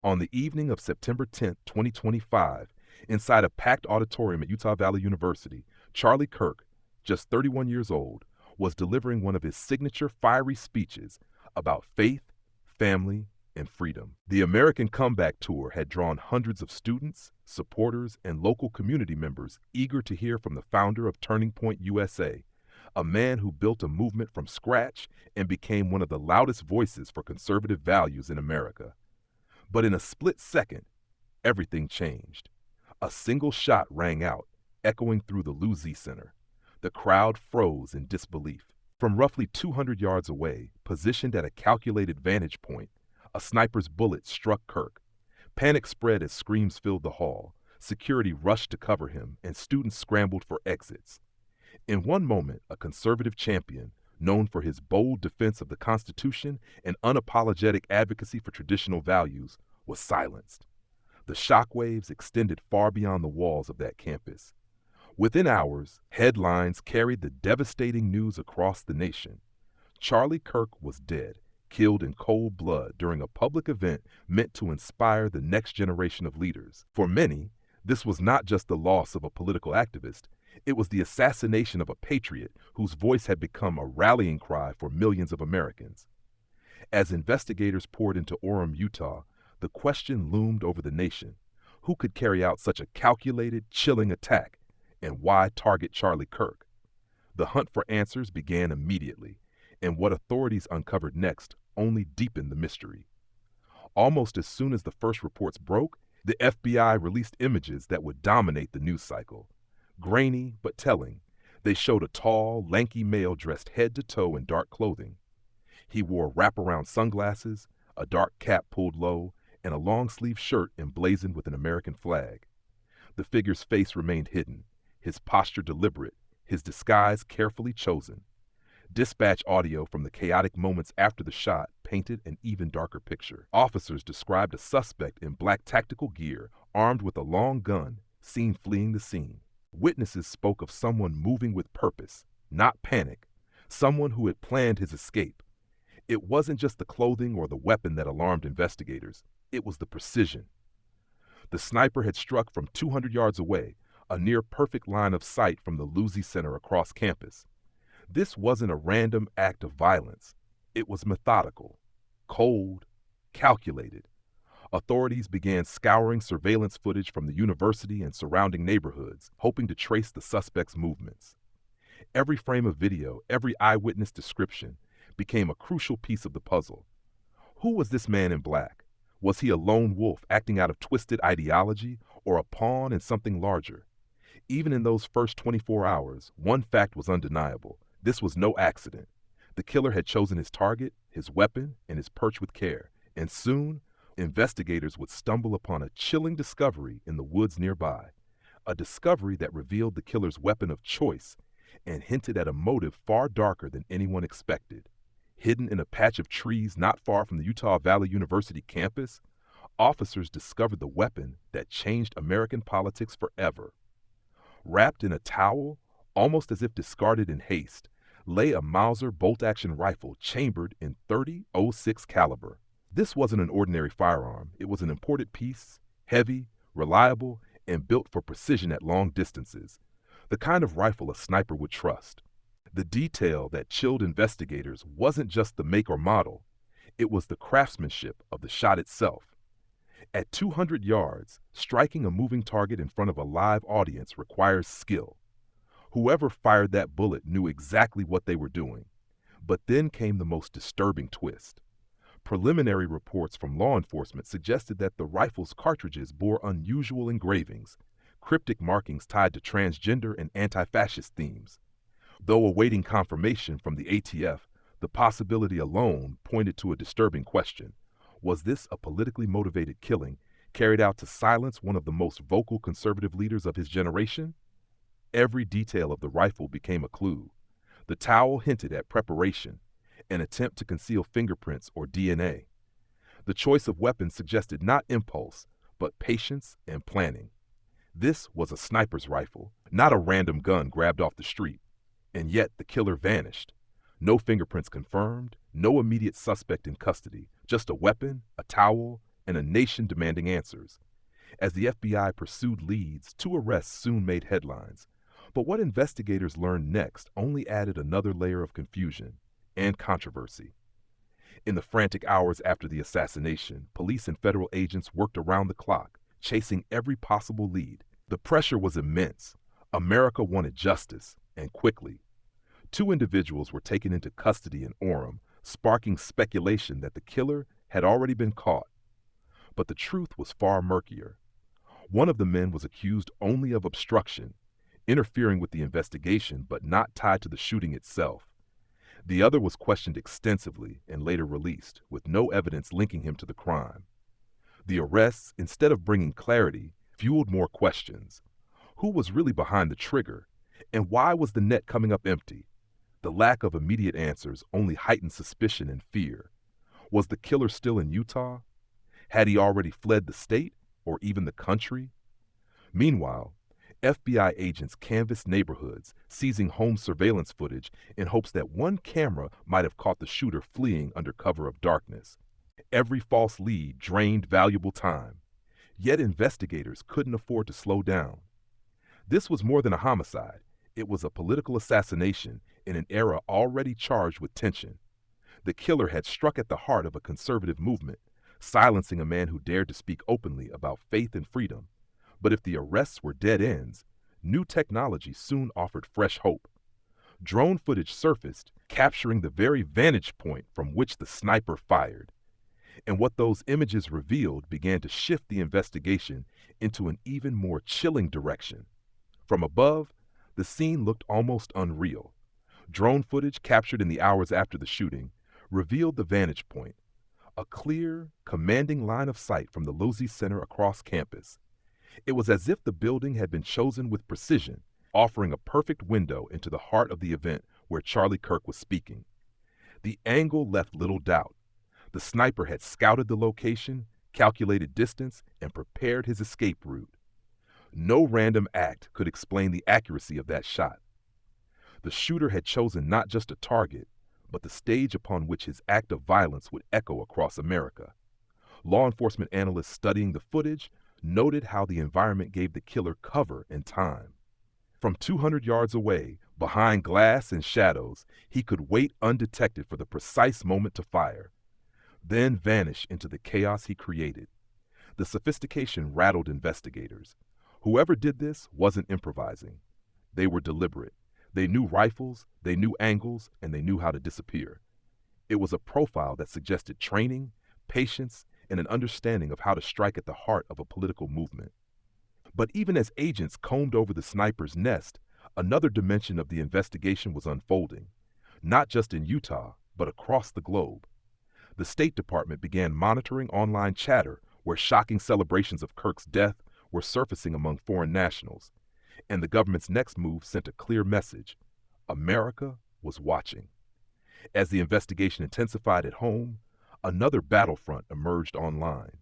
On the evening of September 10th, 2025, inside a packed auditorium at Utah Valley University, Charlie Kirk, just 31 years old, was delivering one of his signature fiery speeches about faith, family, and freedom. The American Comeback Tour had drawn hundreds of students, supporters, and local community members eager to hear from the founder of Turning Point USA, a man who built a movement from scratch and became one of the loudest voices for conservative values in America. But in a split second, everything changed. A single shot rang out, echoing through the Luzi Center. The crowd froze in disbelief. From roughly 200 yards away, positioned at a calculated vantage point, a sniper's bullet struck Kirk. Panic spread as screams filled the hall. Security rushed to cover him, and students scrambled for exits. In one moment, a conservative champion, known for his bold defense of the Constitution and unapologetic advocacy for traditional values, was silenced. The shockwaves extended far beyond the walls of that campus. Within hours, headlines carried the devastating news across the nation. Charlie Kirk was dead, killed in cold blood during a public event meant to inspire the next generation of leaders. For many, this was not just the loss of a political activist. It was the assassination of a patriot whose voice had become a rallying cry for millions of Americans. As investigators poured into Orem, Utah, the question loomed over the nation: who could carry out such a calculated, chilling attack, and why target Charlie Kirk? The hunt for answers began immediately, and what authorities uncovered next only deepened the mystery. Almost as soon as the first reports broke, the FBI released images that would dominate the news cycle. Grainy but telling, they showed a tall, lanky male dressed head to toe in dark clothing. He wore wraparound sunglasses, a dark cap pulled low, and a long-sleeved shirt emblazoned with an American flag. The figure's face remained hidden, his posture deliberate, his disguise carefully chosen. Dispatch audio from the chaotic moments after the shot painted an even darker picture. Officers described a suspect in black tactical gear, armed with a long gun, seen fleeing the scene. Witnesses spoke of someone moving with purpose, not panic, someone who had planned his escape. It wasn't just the clothing or the weapon that alarmed investigators, it was the precision. The sniper had struck from 200 yards away, a near-perfect line of sight from the Luzi Center across campus. This wasn't a random act of violence. It was methodical, cold, calculated. Authorities began scouring surveillance footage from the university and surrounding neighborhoods, hoping to trace the suspect's movements. Every frame of video, every eyewitness description, became a crucial piece of the puzzle. Who was this man in black? Was he a lone wolf acting out of twisted ideology, or a pawn in something larger? Even in those first 24 hours, one fact was undeniable. This was no accident. The killer had chosen his target, his weapon, and his perch with care, and soon, investigators would stumble upon a chilling discovery in the woods nearby, a discovery that revealed the killer's weapon of choice and hinted at a motive far darker than anyone expected. Hidden in a patch of trees not far from the Utah Valley University campus, officers discovered the weapon that changed American politics forever. Wrapped in a towel, almost as if discarded in haste, lay a Mauser bolt-action rifle chambered in .30-06 caliber. This wasn't an ordinary firearm. It was an imported piece, heavy, reliable, and built for precision at long distances, the kind of rifle a sniper would trust. The detail that chilled investigators wasn't just the make or model, it was the craftsmanship of the shot itself. At 200 yards, striking a moving target in front of a live audience requires skill. Whoever fired that bullet knew exactly what they were doing. But then came the most disturbing twist. Preliminary reports from law enforcement suggested that the rifle's cartridges bore unusual engravings, cryptic markings tied to transgender and anti-fascist themes. Though awaiting confirmation from the ATF, the possibility alone pointed to a disturbing question. Was this a politically motivated killing carried out to silence one of the most vocal conservative leaders of his generation? Every detail of the rifle became a clue. The towel hinted at preparation, an attempt to conceal fingerprints or DNA. The choice of weapons suggested not impulse, but patience and planning. This was a sniper's rifle, not a random gun grabbed off the street. And yet the killer vanished. No fingerprints confirmed, no immediate suspect in custody, just a weapon, a towel, and a nation demanding answers. As the FBI pursued leads, 2 arrests soon made headlines. But what investigators learned next only added another layer of confusion and controversy. In the frantic hours after the assassination, police and federal agents worked around the clock, chasing every possible lead. The pressure was immense. America wanted justice, and quickly. 2 individuals were taken into custody in Orem, sparking speculation that the killer had already been caught. But the truth was far murkier. One of the men was accused only of obstruction, interfering with the investigation but not tied to the shooting itself. The other was questioned extensively and later released, with no evidence linking him to the crime. The arrests, instead of bringing clarity, fueled more questions. Who was really behind the trigger? And why was the net coming up empty? The lack of immediate answers only heightened suspicion and fear. Was the killer still in Utah? Had he already fled the state or even the country? Meanwhile, FBI agents canvassed neighborhoods, seizing home surveillance footage in hopes that one camera might have caught the shooter fleeing under cover of darkness. Every false lead drained valuable time. Yet investigators couldn't afford to slow down. This was more than a homicide. It was a political assassination in an era already charged with tension. The killer had struck at the heart of a conservative movement, silencing a man who dared to speak openly about faith and freedom. But if the arrests were dead ends, new technology soon offered fresh hope. Drone footage surfaced, capturing the very vantage point from which the sniper fired. And what those images revealed began to shift the investigation into an even more chilling direction. From above, the scene looked almost unreal. Drone footage captured in the hours after the shooting revealed the vantage point, a clear, commanding line of sight from the Losey Center across campus. It was as if the building had been chosen with precision, offering a perfect window into the heart of the event where Charlie Kirk was speaking. The angle left little doubt. The sniper had scouted the location, calculated distance, and prepared his escape route. No random act could explain the accuracy of that shot. The shooter had chosen not just a target, but the stage upon which his act of violence would echo across America. Law enforcement analysts studying the footage noted how the environment gave the killer cover and time. From 200 yards away, behind glass and shadows, he could wait undetected for the precise moment to fire, then vanish into the chaos he created. The sophistication rattled investigators. Whoever did this wasn't improvising. They were deliberate. They knew rifles, they knew angles, and they knew how to disappear. It was a profile that suggested training, patience, and an understanding of how to strike at the heart of a political movement. But even as agents combed over the sniper's nest, another dimension of the investigation was unfolding, not just in Utah, but across the globe. The State Department began monitoring online chatter where shocking celebrations of Kirk's death were surfacing among foreign nationals, and the government's next move sent a clear message: America was watching. As the investigation intensified at home, another battlefront emerged online.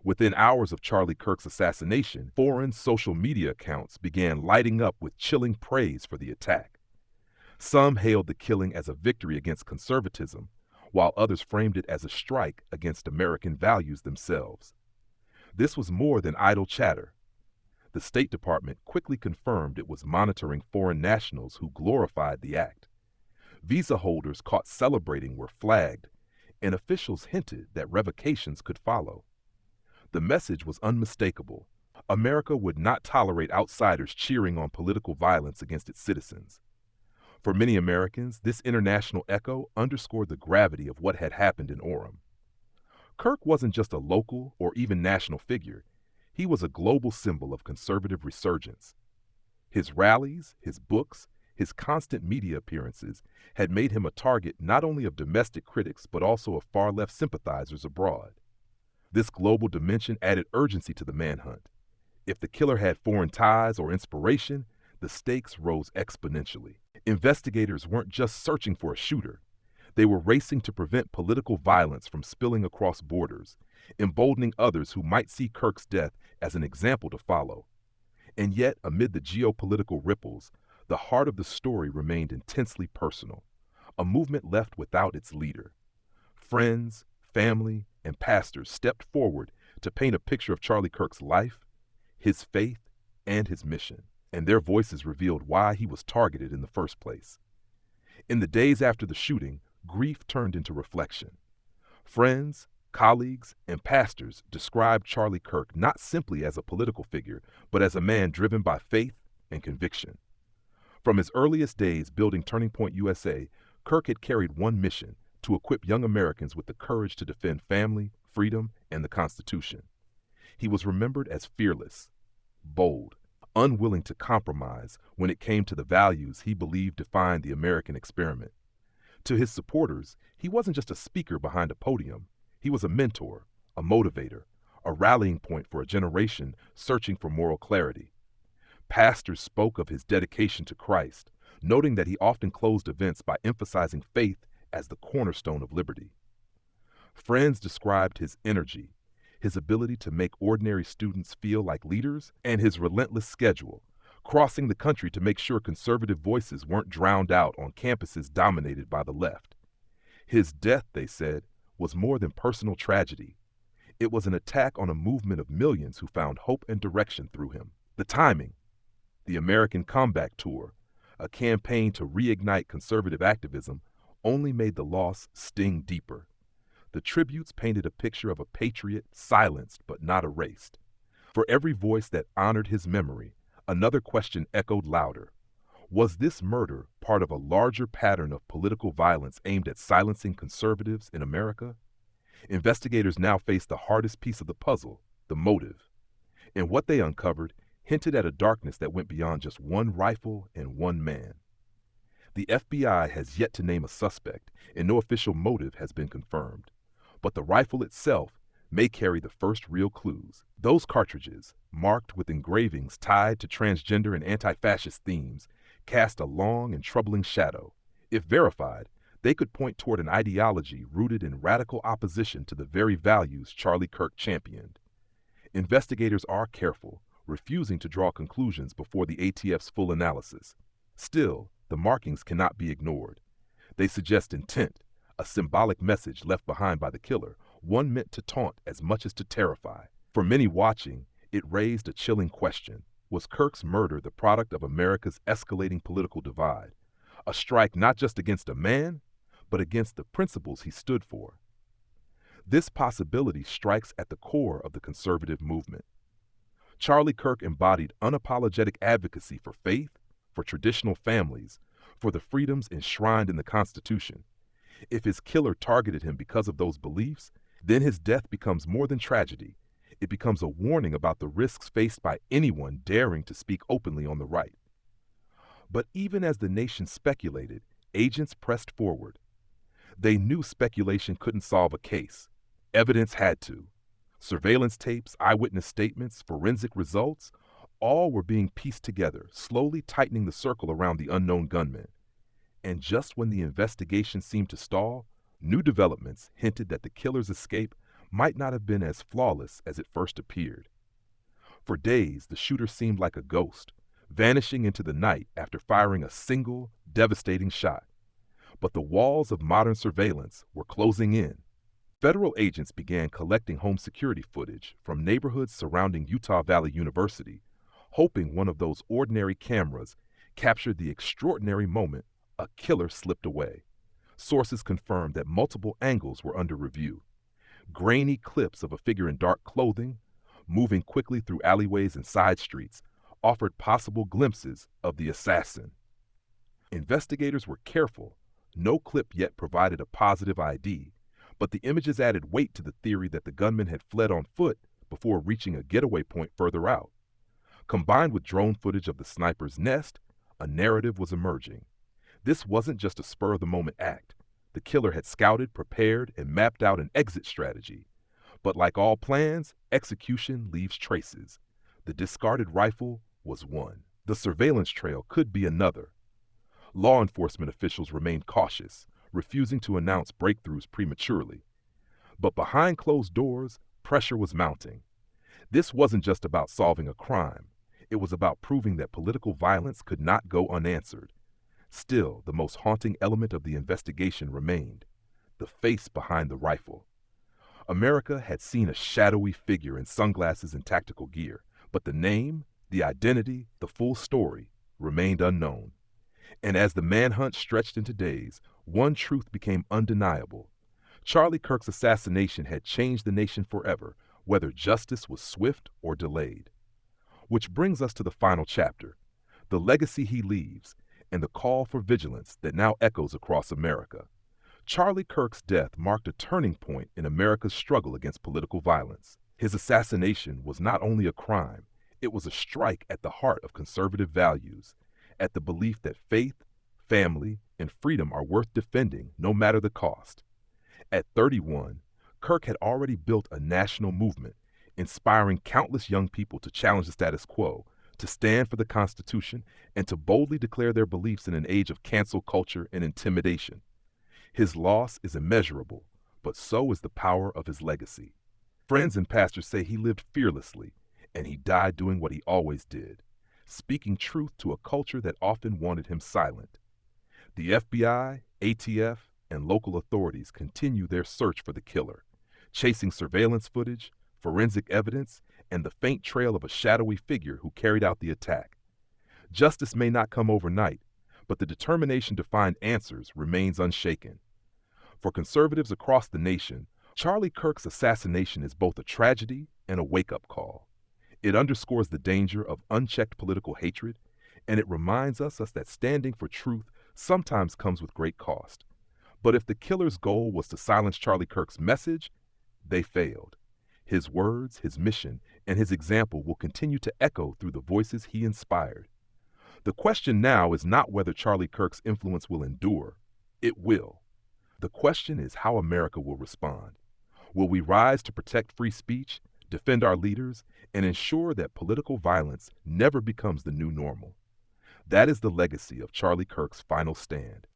Within hours of Charlie Kirk's assassination, foreign social media accounts began lighting up with chilling praise for the attack. Some hailed the killing as a victory against conservatism, while others framed it as a strike against American values themselves. This was more than idle chatter. The State Department quickly confirmed it was monitoring foreign nationals who glorified the act. Visa holders caught celebrating were flagged, and officials hinted that revocations could follow. The message was unmistakable. America would not tolerate outsiders cheering on political violence against its citizens. For many Americans, this international echo underscored the gravity of what had happened in Orem. Kirk wasn't just a local or even national figure. He was a global symbol of conservative resurgence. His rallies, his books, his constant media appearances had made him a target not only of domestic critics but also of far-left sympathizers abroad. This global dimension added urgency to the manhunt. If the killer had foreign ties or inspiration, the stakes rose exponentially. Investigators weren't just searching for a shooter. They were racing to prevent political violence from spilling across borders, emboldening others who might see Kirk's death as an example to follow. And yet, amid the geopolitical ripples, the heart of the story remained intensely personal, a movement left without its leader. Friends, family, and pastors stepped forward, to paint a picture of Charlie Kirk's life, his faith, and his mission, and their voices revealed why he was targeted in the first place. In the days after the shooting, grief turned into reflection. Friends, colleagues, and pastors described Charlie Kirk not simply as a political figure, but as a man driven by faith and conviction. From his earliest days building Turning Point USA, Kirk had carried one mission: to equip young Americans with the courage to defend family, freedom, and the Constitution. He was remembered as fearless, bold, unwilling to compromise when it came to the values he believed defined the American experiment. To his supporters, he wasn't just a speaker behind a podium. He was a mentor, a motivator, a rallying point for a generation searching for moral clarity. Pastors spoke of his dedication to Christ, noting that he often closed events by emphasizing faith as the cornerstone of liberty. Friends described his energy, his ability to make ordinary students feel like leaders, and his relentless schedule, crossing the country to make sure conservative voices weren't drowned out on campuses dominated by the left. His death, they said, was more than personal tragedy. It was an attack on a movement of millions who found hope and direction through him. The timing, the American Comeback Tour, a campaign to reignite conservative activism, only made the loss sting deeper. The tributes painted a picture of a patriot silenced but not erased. For every voice that honored his memory, another question echoed louder. Was this murder part of a larger pattern of political violence aimed at silencing conservatives in America? Investigators now faced the hardest piece of the puzzle: the motive. And what they uncovered hinted at a darkness that went beyond just one rifle and one man. The FBI has yet to name a suspect, and no official motive has been confirmed. But the rifle itself may carry the first real clues. Those cartridges, marked with engravings tied to transgender and anti-fascist themes, cast a long and troubling shadow. If verified, they could point toward an ideology rooted in radical opposition to the very values Charlie Kirk championed. Investigators are careful, refusing to draw conclusions before the ATF's full analysis. Still, the markings cannot be ignored. They suggest intent, a symbolic message left behind by the killer, one meant to taunt as much as to terrify. For many watching, it raised a chilling question. Was Kirk's murder the product of America's escalating political divide? A strike not just against a man, but against the principles he stood for. This possibility strikes at the core of the conservative movement. Charlie Kirk embodied unapologetic advocacy for faith, for traditional families, for the freedoms enshrined in the Constitution. If his killer targeted him because of those beliefs, then his death becomes more than tragedy. It becomes a warning about the risks faced by anyone daring to speak openly on the right. But even as the nation speculated, agents pressed forward. They knew speculation couldn't solve a case. Evidence had to. Surveillance tapes, eyewitness statements, forensic results, all were being pieced together, slowly tightening the circle around the unknown gunman. And just when the investigation seemed to stall, new developments hinted that the killer's escape might not have been as flawless as it first appeared. For days, the shooter seemed like a ghost, vanishing into the night after firing a single, devastating shot. But the walls of modern surveillance were closing in. Federal agents began collecting home security footage from neighborhoods surrounding Utah Valley University, hoping one of those ordinary cameras captured the extraordinary moment a killer slipped away. Sources confirmed that multiple angles were under review. Grainy clips of a figure in dark clothing, moving quickly through alleyways and side streets, offered possible glimpses of the assassin. Investigators were careful. No clip yet provided a positive ID, but the images added weight to the theory that the gunman had fled on foot before reaching a getaway point further out. Combined with drone footage of the sniper's nest, a narrative was emerging. This wasn't just a spur-of-the-moment act. The killer had scouted, prepared, and mapped out an exit strategy. But like all plans, execution leaves traces. The discarded rifle was one. The surveillance trail could be another. Law enforcement officials remained cautious, refusing to announce breakthroughs prematurely. But behind closed doors, pressure was mounting. This wasn't just about solving a crime. It was about proving that political violence could not go unanswered. Still, the most haunting element of the investigation remained: the face behind the rifle. America had seen a shadowy figure in sunglasses and tactical gear, but the name, the identity, the full story remained unknown. And as the manhunt stretched into days, one truth became undeniable. Charlie Kirk's assassination had changed the nation forever, whether justice was swift or delayed. Which brings us to the final chapter, the legacy he leaves, and the call for vigilance that now echoes across America. Charlie Kirk's death marked a turning point in America's struggle against political violence. His assassination was not only a crime, it was a strike at the heart of conservative values, at the belief that faith, family, and freedom are worth defending no matter the cost. At 31, Kirk had already built a national movement, inspiring countless young people to challenge the status quo, to stand for the Constitution, and to boldly declare their beliefs in an age of cancel culture and intimidation. His loss is immeasurable, but so is the power of his legacy. Friends and pastors say he lived fearlessly, and he died doing what he always did, speaking truth to a culture that often wanted him silent. The FBI, ATF, and local authorities continue their search for the killer, chasing surveillance footage, forensic evidence, and the faint trail of a shadowy figure who carried out the attack. Justice may not come overnight, but the determination to find answers remains unshaken. For conservatives across the nation, Charlie Kirk's assassination is both a tragedy and a wake-up call. It underscores the danger of unchecked political hatred, and it reminds us that standing for truth sometimes comes with great cost. But if the killer's goal was to silence Charlie Kirk's message, they failed. His words, his mission, and his example will continue to echo through the voices he inspired. The question now is not whether Charlie Kirk's influence will endure. It will. The question is how America will respond. Will we rise to protect free speech, defend our leaders, and ensure that political violence never becomes the new normal? That is the legacy of Charlie Kirk's final stand.